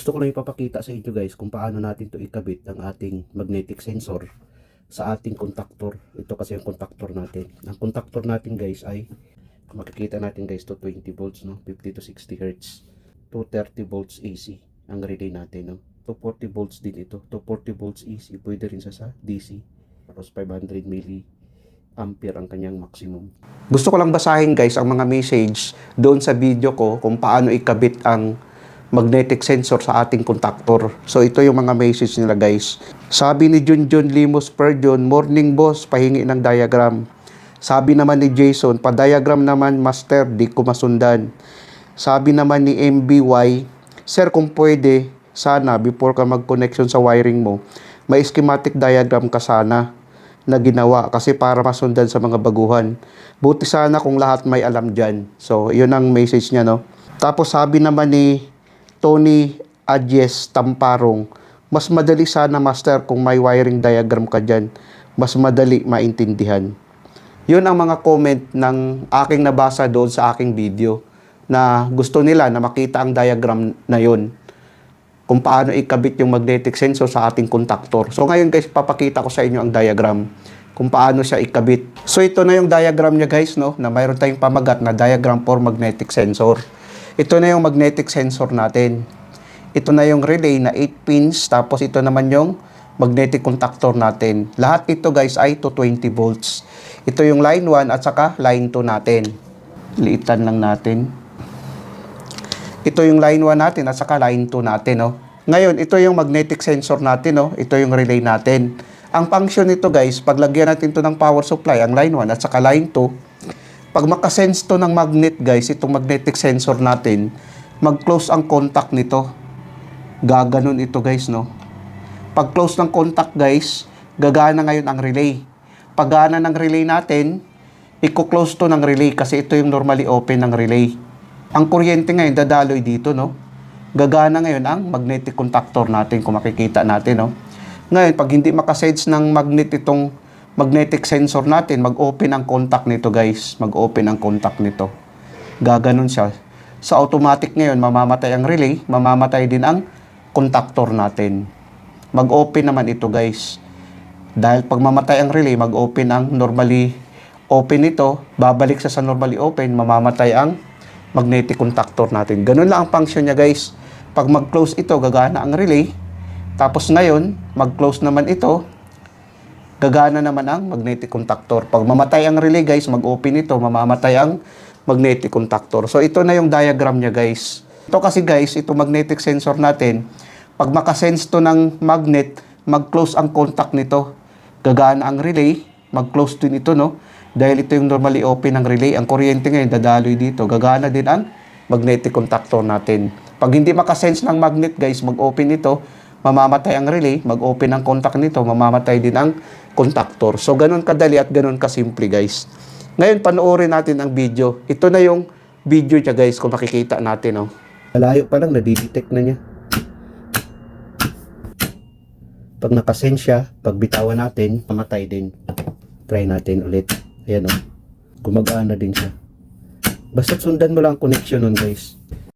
Gusto ko lang ipapakita sa inyo guys kung paano natin to ikabit ang ating magnetic sensor sa ating contactor. Ito kasi yung contactor natin. Ang contactor natin guys ay, kung makikita natin guys, to 20 volts, no? 50 to 60 Hz. 230 volts AC ang relay natin, no? 240 volts din ito. 240 volts AC, pwede rin sa DC. Tapos 500 milliampere ang kanyang maximum. Gusto ko lang basahin guys ang mga message doon sa video ko kung paano ikabit ang magnetic sensor sa ating contactor. So ito yung mga message nila guys. Sabi ni Junjun Limos Perjon, morning boss, pahingi ng diagram. Sabi naman ni Jason, pa-diagram naman master, di ko masundan. Sabi naman ni MBY, sir kung pwede, sana before ka mag-connection sa wiring mo, may schematic diagram ka sana na ginawa kasi para masundan sa mga baguhan. Buti sana kung lahat may alam dyan. So yun ang message niya, no. Tapos sabi naman ni Tony Adjes Tamparong, mas madali sana master kung may wiring diagram ka dyan. Mas madali maintindihan. Yun ang mga comment ng aking nabasa doon sa aking video na gusto nila na makita ang diagram na yun. Kung paano ikabit yung magnetic sensor sa ating contactor. So ngayon guys, papakita ko sa inyo ang diagram kung paano siya ikabit. So ito na yung diagram niya guys, no, na mayroon tayong pamagat na diagram for magnetic sensor. Ito na yung magnetic sensor natin. Ito na yung relay na 8 pins. Tapos ito naman yung magnetic contactor natin. Lahat ito guys ay 220 volts. Ito yung line 1 at saka line 2 natin. Liitan lang natin. Ito yung line 1 natin at saka line 2 natin. No? Ngayon, ito yung magnetic sensor natin. No? Ito yung relay natin. Ang function nito guys, paglagyan natin to ng power supply, ang line 1 at saka line 2, pag makasense to ng magnet guys, itong magnetic sensor natin, mag-close ang contact nito. Gaganon ito guys, no? Pag close ng contact guys, gagana ngayon ang relay. Pag gana ng relay natin, i-close to ng relay kasi ito yung normally open ng relay. Ang kuryente ngayon dadaloy dito, no? Gagana ngayon ang magnetic contactor natin kung makikita natin, no? Ngayon, pag hindi makasense ng magnet itong magnetic sensor natin, mag-open ang contact nito guys. Mag-open ang contact nito. Gaganon siya. Sa automatic ngayon, mamamatay ang relay, mamamatay din ang contactor natin. Mag-open naman ito guys. Dahil pag mamatay ang relay, mag-open ang normally open ito, babalik sa normally open, mamamatay ang magnetic contactor natin. Ganun lang ang function niya guys. Pag mag-close ito, gagana ang relay. Tapos ngayon, mag-close naman ito, gagana naman ang magnetic contactor. Pag mamatay ang relay guys, mag-open ito, mamamatay ang magnetic contactor. So ito na yung diagram niya guys. Ito kasi guys, ito magnetic sensor natin, pag makasense to ng magnet, mag-close ang contact nito. Gagana ang relay, mag-close din ito, no? Dahil ito yung normally open ng relay. Ang kuryente ngayon dadaloy dito. Gagana din ang magnetic contactor natin. Pag hindi makasense ng magnet guys, mag-open ito, mamamatay ang relay, mag-open ang contact nito, mamamatay din ang contactor. So, ganun kadali at ganun kasimple guys. Ngayon, panoorin natin ang video. Ito na yung video niya guys, kung makikita natin. Oh. Malayo pa lang, nadidetect na niya. Pag nakasense siya, pag bitawan natin, mamatay din. Try natin ulit. Ayan o. Gumagana din siya. Basta sundan mo lang ang connection nun guys.